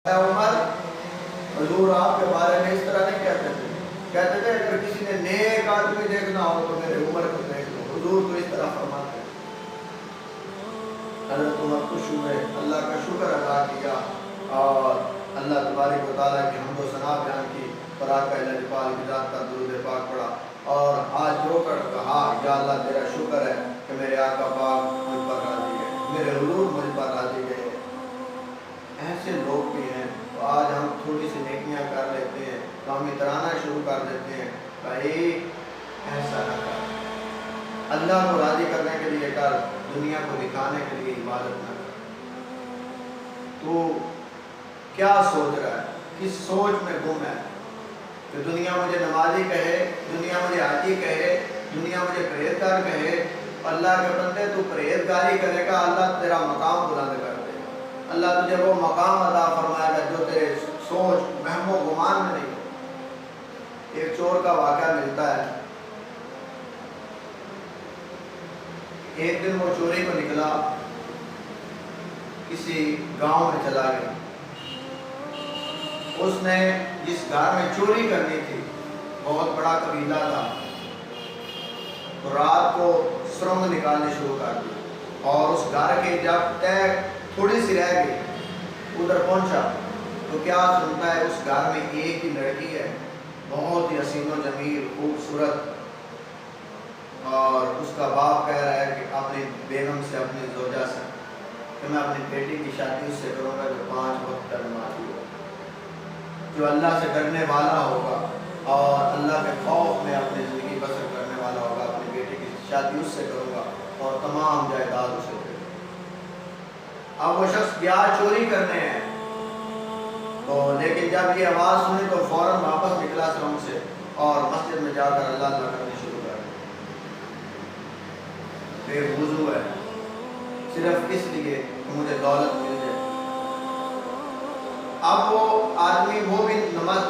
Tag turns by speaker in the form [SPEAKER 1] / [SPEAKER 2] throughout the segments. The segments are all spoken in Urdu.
[SPEAKER 1] اے عمر، حضور آپ کے بارے میں اس طرح نہیں کہتے تھے، کہتے تھے اگر کسی نے نیک آدمی دیکھنا ہو تو میرے عمر کو دیکھ لو۔ حضور تو اس طرح فرماتے ہیں۔ حضرت عمر خوش ہوئے، اللہ کا شکر ادا کیا اور اللہ تبارک و تعالیٰ کی حمد و ثنا بیان کی اور آقا الہی پاک کی ذات پر درود پاک پڑھا اور ہاتھ جوڑ کر کہا یا اللہ تیرا شکر ہے کہ میرے آقا پاک مجھ پر راضی ہے، میرے حضور مجھ پر راضی گئے۔ ایسے لوگ بھی ہیں تو آج ہم تھوڑی سی نیکیاں کر لیتے ہیں تو ہم اترانا شروع کر دیتے ہیں، بھائی ایسا نہ کر، اللہ کو راضی کرنے کے لیے کر، دنیا کو دکھانے کے لیے عبادت نہ کر۔ تو کیا سوچ رہا ہے، کس سوچ میں گم ہے کہ دنیا مجھے نمازی کہے، دنیا مجھے حاجی کہے، دنیا مجھے پرہیزگار کہے، اللہ کے بندے تو پرہیزگاری کرے گا اللہ تیرا مقام بلند کر دے گا، اللہ تجھے وہ مقام عطا فرمائے گا جو تیرے سوچ وہم و گمان میں نہیں ہو۔ ایک چور کا واقعہ ملتا ہے، ایک دن وہ چوری کو نکلا، کسی گاؤں میں چلا گیا، اس نے جس گھر میں چوری کرنی تھی بہت بڑا قبیلہ تھا، تو رات کو سرنگ نکالنے شروع کر دی اور اس گھر کے جب طے تھوڑی سی رہ گئی ادھر پہنچا تو کیا سنتا ہے اس گھر میں ایک ہی لڑکی ہے، بہت ہی حسین و جمیل خوبصورت، اور اس کا باپ کہہ رہا ہے کہ اپنی بیگم سے اپنی زوجہ سے کہ میں اپنی بیٹی کی شادی اس سے کروں گا جو 5 وقت کا نمازی ہو، جو اللہ سے ڈرنے والا ہوگا اور اللہ کے خوف میں اپنی زندگی بسر کرنے والا ہوگا، اپنی بیٹی کی شادی اس سے کروں گا اور تمام جائیداد اسے دے دوں گا۔ اب وہ شخص گیا چوری کرنے ہیں تو لیکن جب یہ آواز سنی تو فوراً واپس نکلا سرنگ سے اور مسجد میں جا کر اللہ تعالیٰ کرنے شروع کر دیا۔ بے وضو ہے صرف اس لیے کہ مجھے دولت مل جائے۔ اب وہ آدمی وہ بھی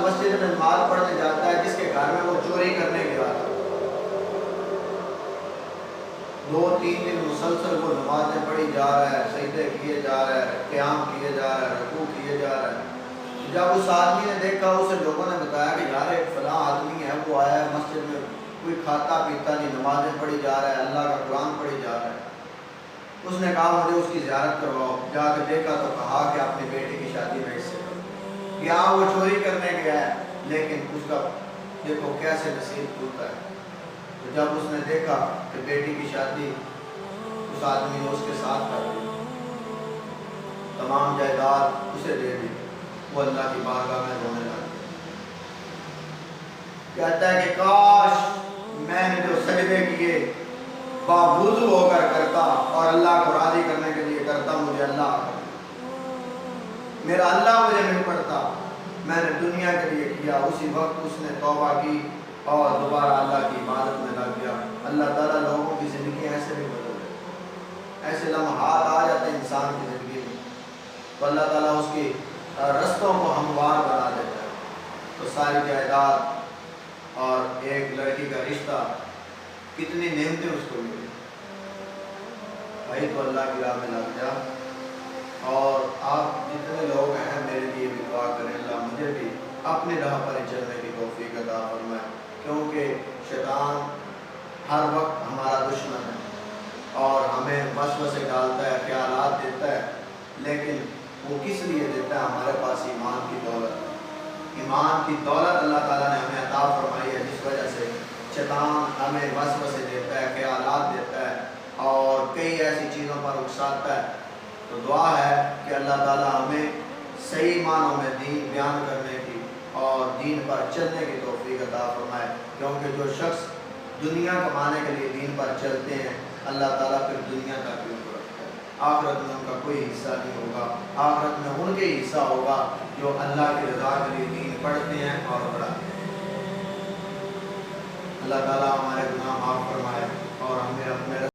[SPEAKER 1] مسجد میں نماز پڑھنے جاتا ہے جس کے گھر میں وہ چوری کرنے گیا تھا، 2-3 دن مسلسل وہ نمازیں پڑھی جا رہا ہے، سجدے کیے جا رہا ہے، قیام کیے جا رہا ہے، رکوع کیے جا رہا ہے۔ جب اس آدمی نے دیکھا، اسے لوگوں نے بتایا کہ یار ایک فلاں آدمی ہے، وہ آیا ہے مسجد میں، کوئی کھاتا پیتا نہیں، نمازیں پڑھی جا رہا ہے، اللہ کا قرآن پڑھی جا رہا ہے۔ اس نے کہا مجھے اس کی زیارت کرواؤ، جا کے دیکھا تو کہا کہ اپنی بیٹی کی شادی میں اس سے کرو۔ یہاں وہ چوری کرنے گیا ہے لیکن اس کا دیکھو کیسے نصیب ٹوٹتا ہے۔ تو جب اس نے دیکھا کہ بیٹی کی شادی اس آدمی نے اس کے ساتھ کر دی، تمام جائیداد اسے دے دی، وہ اللہ کی بارگاہ میں رونے لگا، کہتا ہے کہ کاش میں نے جو سجدے کیے باوضو ہو کر کرتا اور اللہ کو راضی کرنے کے لیے کرتا، مجھے اللہ میرا اللہ مجھے نہیں پڑتا، میں نے دنیا کے لیے کیا۔ اسی وقت اس نے توبہ کی اور دوبارہ اللہ کی عبادت میں لگ گیا۔ اللہ تعالیٰ لوگوں کی زندگی ایسے بھی بدل دیتے، ایسے لمحات آ جاتے ہیں انسان کی زندگی میں تو اللہ تعالیٰ اس کی رستوں کو ہموار بنا دیتا ہے۔ تو ساری جائیداد اور ایک لڑکی کا رشتہ، کتنی نعمتیں اس کو ملی۔ بھائی تو اللہ کی راہ میں لگ جا، اور آپ جتنے لوگ ہیں میرے لیے بھی دعا کریں، اللہ مجھے بھی اپنی راہ پر چلنے کی توفیق عطا فرمائے، کیونکہ شیطان ہر وقت ہمارا دشمن ہے اور ہمیں وسوسے ڈالتا ہے، خیالات دیتا ہے، لیکن وہ کس لیے دیتا ہے؟ ہمارے پاس ایمان کی دولت، ایمان کی دولت اللہ تعالیٰ نے ہمیں عطا فرمائی ہے، جس وجہ سے شیطان ہمیں وسوسے دیتا ہے، خیالات دیتا ہے اور کئی ایسی چیزوں پر اکساتا ہے۔ تو دعا ہے کہ اللہ تعالیٰ ہمیں صحیح معنوں میں دین بیان کرنے کی اور دین پر چلنے کی توفیق عطا فرمائے، کیونکہ جو شخص دنیا کمانے کے لیے دین پر چلتے ہیں اللہ تعالیٰ پھر دنیا تک بھی ان کو رکھتا ہے، آخرت میں ان کا کوئی حصہ نہیں ہوگا، آخرت میں ان کے حصہ ہوگا جو اللہ کی رضا کے لیے دین پڑھتے ہیں اور پڑھاتے ہیں۔ اللہ تعالیٰ ہمارے گناہ معاف فرمائے اور ہمیں اپنے